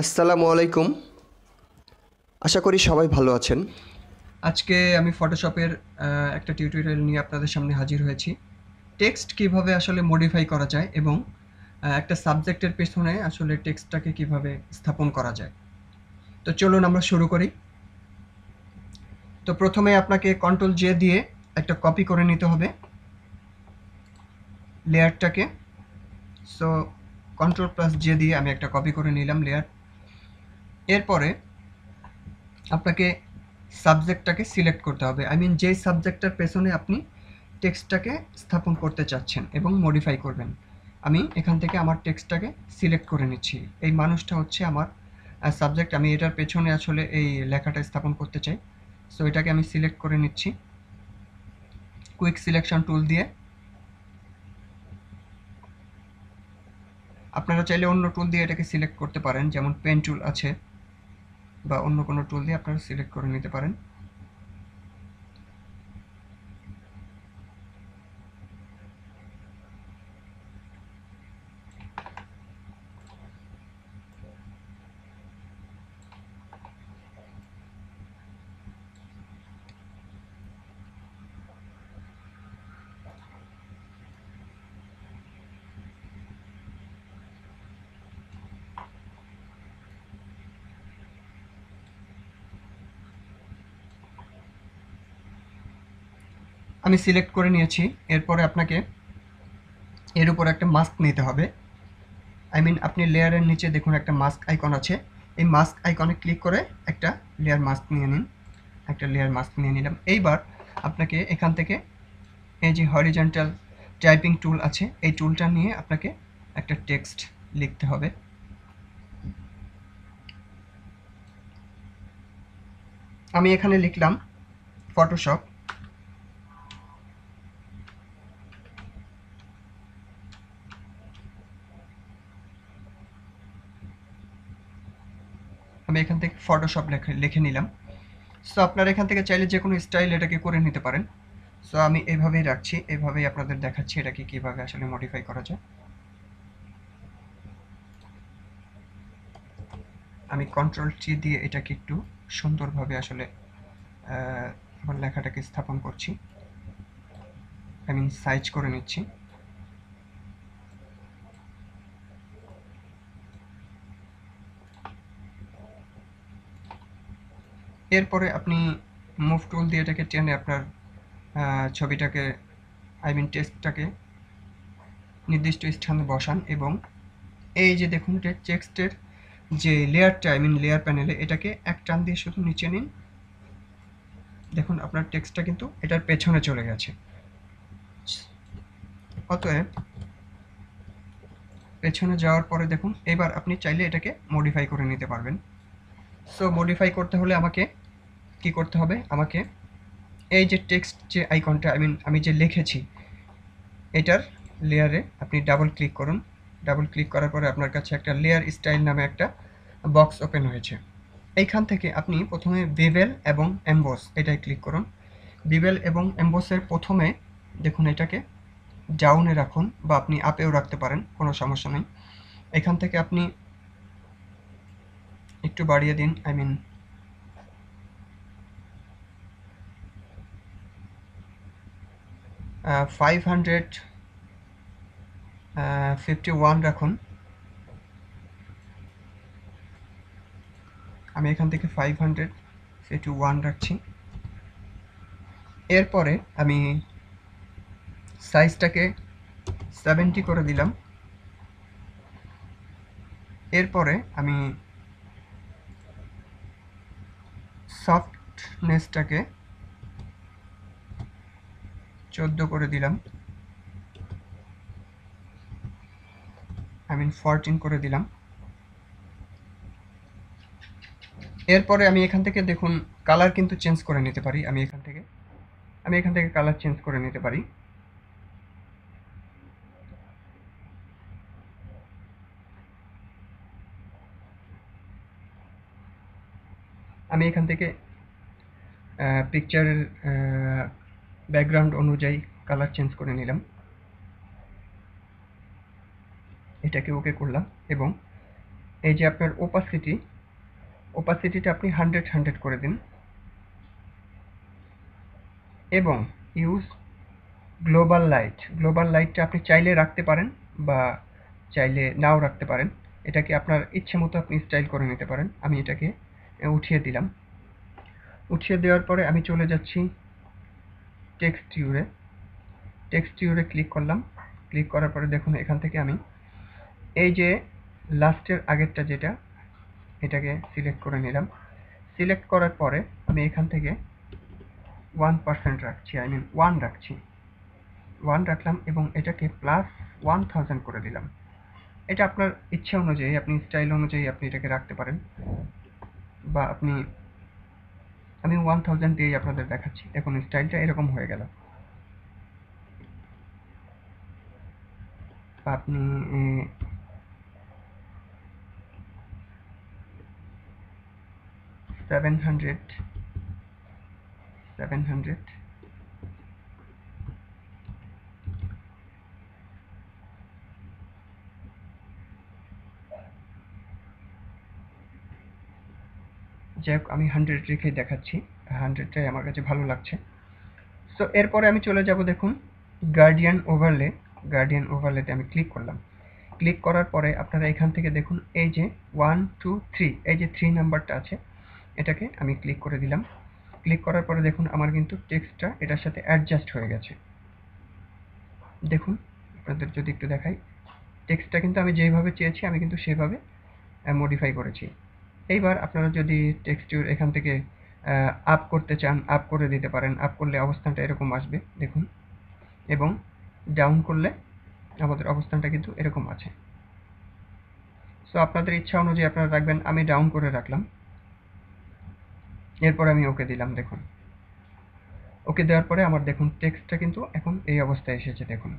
আসসালামু আলাইকুম। আশা করি সবাই ভালো আছেন। আজকে আমি ফটোশপের একটা টিউটোরিয়াল নিয়ে আপনাদের সামনে হাজির হয়েছি। টেক্সট কিভাবে আসলে মডিফাই করা যায় এবং একটা সাবজেক্টের পেছনে আসলে টেক্সটটাকে কিভাবে স্থাপন করা যায়। তো চলুন আমরা শুরু করি। তো প্রথমে আপনাকে কন্ট্রোল জে দিয়ে একটা কপি করে নিতে হবে লেয়ারটাকে। সো কন্ট্রোল প্লাস জে দিয়ে আমি একটা কপি করে নিলাম লেয়ার। এরপরে আপনাকে সাবজেক্টটাকে সিলেক্ট করতে হবে। যেই সাবজেক্টটার পেছনে আপনি টেক্সটটাকে স্থাপন করতে চাচ্ছেন এবং মডিফাই করবেন। আমি এখান থেকে আমার টেক্সটটাকে সিলেক্ট করে নিচ্ছি। এই মানুষটা হচ্ছে আমার সাবজেক্ট। আমি এটার পেছনে আসলে এই লেখাটা স্থাপন করতে চাই। সো এটাকে আমি সিলেক্ট করে নিচ্ছি কুইক সিলেকশন টুল দিয়ে। আপনারা চাইলে অন্য টুল দিয়ে এটাকে সিলেক্ট করতে পারেন, যেমন পেন টুল আছে, বা অন্য কোনো টুল দিয়ে আপনারা সিলেক্ট করে নিতে পারেন। আমি সিলেক্ট করে নিয়েছি। এরপরে আপনাকে এর উপর একটা মাস্ক নিতে হবে। আপনি লেয়ারের নিচে দেখুন একটা মাস্ক আইকন আছে। এই মাস্ক আইকনে ক্লিক করে একটা লেয়ার মাস্ক নিয়ে নিন। একটা লেয়ার মাস্ক নিয়ে নিলাম। এইবার আপনাকে এখান থেকে এই যে হরিজন্টাল টাইপিং টুল আছে, এই টুলটা নিয়ে আপনাকে একটা টেক্সট লিখতে হবে। আমি এখানে লিখলাম ফটোশপ। আমি এখান থেকে ফটোশপ লিখে নিলাম। সো আপনারা এখান থেকে চাইলে যে কোনো স্টাইল এটাকে করে নিতে পারেন। সো আমি এইভাবেই রাখছি, এইভাবেই আপনাদের দেখাচ্ছি এটাকে কিভাবে আসলে মডিফাই করা যায়। আমি কন্ট্রোল টি দিয়ে এটাকে একটু সুন্দরভাবে আসলে আমার লেখাটাকে স্থাপন করছি। সাইজ করে নিচ্ছি। এরপরে আপনি মুভ টুল দিয়ে এটাকে টেনে আপনার ছবিটাকে টেক্সটটাকে নির্দিষ্ট স্থানে বসান এবং এই যে দেখুন টেক্সটের যে লেয়ারটা লেয়ার প্যানেলে এটাকে এক টান দিয়ে শুধু নিচে নিন। দেখুন আপনার টেক্সটটা কিন্তু এটার পেছনে চলে গেছে। অতএব পেছনে যাওয়ার পরে দেখুন এবার আপনি চাইলে এটাকে মডিফাই করে নিতে পারবেন। সো মডিফাই করতে হলে আমাকে কি করতে হবে? আমাকে এই যে টেক্সট যে আইকনটা আমি যে লিখেছি এটার লেয়ারে আপনি ডাবল ক্লিক করুন। ডাবল ক্লিক করার পরে আপনার কাছে একটা লেয়ার স্টাইল নামে একটা বক্স ওপেন হয়েছে। এইখান থেকে আপনি প্রথমে বেভেল এবং এমবস এটায় ক্লিক করুন। বেভেল এবং এমবসের প্রথমে দেখুন এটাকে ডাউনে রাখুন, বা আপনি আপেও রাখতে পারেন, কোনো সমস্যা নেই। এখান থেকে আপনি একটু বাড়িয়ে দিন। 551 রাখুন। আমি এখান থেকে 551 রাখছি। এরপরে আমি সাইজটাকে 70 করে দিলাম। এরপরে আমি সফটনেসটাকে 14 করে দিলাম। 14 করে দিলাম। এরপরে আমি এখান থেকে দেখুন কালার কিন্তু চেঞ্জ করে নিতে পারি। আমি এখান থেকে কালার চেঞ্জ করে নিতে পারি। আমি এখান থেকে পিকচারের ব্যাকগ্রাউন্ড অনুযায়ী কালার চেঞ্জ করে নিলাম। এটাকে ওকে করলাম এবং এই যে আপনার ওপাসিটিটা আপনি 100 করে দিন, এবং ইউজ গ্লোবাল লাইটটা আপনি চাইলে রাখতে পারেন বা চাইলে নাও রাখতে পারেন। এটাকে আপনার ইচ্ছে মতো আপনি স্টাইল করে নিতে পারেন। আমি এটাকে উঠিয়ে দিলাম। উঠিয়ে দেওয়ার পরে আমি চলে যাচ্ছি টেক্সটিউরে ক্লিক করলাম। ক্লিক করার পরে দেখুন এখান থেকে আমি এই যে লাস্টের আগেরটা যেটা, এটাকে সিলেক্ট করে নিলাম। সিলেক্ট করার পরে আমি এখান থেকে 1% রাখছি, 1 রাখছি। 1 রাখলাম এবং এটাকে +1000 করে দিলাম। এটা আপনার ইচ্ছা অনুযায়ী, আপনি স্টাইল অনুযায়ী আপনি এটাকে রাখতে পারেন, বা আমি 1000 দিয়েই আপনাদের দেখাচ্ছি। দেখুন স্টাইলটা এরকম হয়ে গেল। বা আপনি 700 যাই হোক, আমি 100 রেখেই দেখাচ্ছি। 100টাই আমার কাছে ভালো লাগছে। সো এরপরে আমি চলে যাব, দেখুন গার্ডিয়ান ওভারলেতে আমি ক্লিক করলাম। ক্লিক করার পরে আপনারা এখান থেকে দেখুন এই যে 1 2 3, এই যে 3 নাম্বারটা আছে, এটাকে আমি ক্লিক করে দিলাম। ক্লিক করার পরে দেখুন আমার কিন্তু টেক্সটটা এটার সাথে অ্যাডজাস্ট হয়ে গেছে। দেখুন আপনাদের যদি একটু দেখাই, টেক্সটটা কিন্তু আমি যেভাবে চেয়েছি আমি কিন্তু সেভাবে মডিফাই করেছি। এইবার আপনারা যদি টেক্সচার এখান থেকে আপ করতে চান, আপ করে দিতে পারেন। আপ করলে অবস্থানটা এরকম আসবে দেখুন, এবং ডাউন করলে আমাদের অবস্থানটা কিন্তু এরকম আছে। সো আপনাদের ইচ্ছা অনুযায়ী আপনারা রাখবেন। আমি ডাউন করে রাখলাম। এরপর আমি ওকে দিলাম। দেখুন ওকে দেওয়ার পরে আমার দেখুন টেক্সটটা কিন্তু এখন এই অবস্থায় এসেছে। দেখুন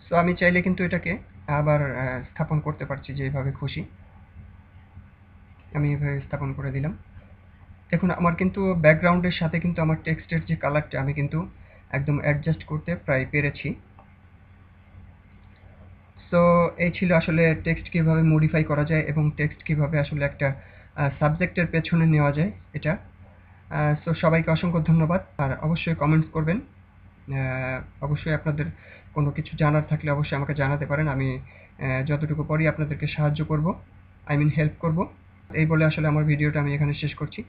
সো আমি চাইলে কিন্তু এটাকে আবার স্থাপন করতে পারছি যেভাবে খুশি। আমি এভাবে স্থাপন করে দিলাম। দেখুন আমার কিন্তু ব্যাকগ্রাউন্ডের সাথে কিন্তু আমার টেক্সটের যে কালারটা আমি কিন্তু একদম অ্যাডজাস্ট করতে প্রায় পেরেছি। সো এই ছিল আসলে টেক্সট কিভাবে মডিফাই করা যায় এবং টেক্সট কিভাবে আসলে একটা সাবজেক্টের পেছনে নেওয়া যায় এটা। সো সবাইকে অসংখ্য ধন্যবাদ, আর অবশ্যই কমেন্টস করবেন। অবশ্যই আপনাদের কোনো কিছু জানার থাকলে অবশ্যই আমাকে জানাতে পারেন। আমি যতটুকু পারি আপনাদেরকে সাহায্য করব, হেল্প করব। এই বলে আসলে আমার ভিডিওটা আমি এখানে শেষ করছি।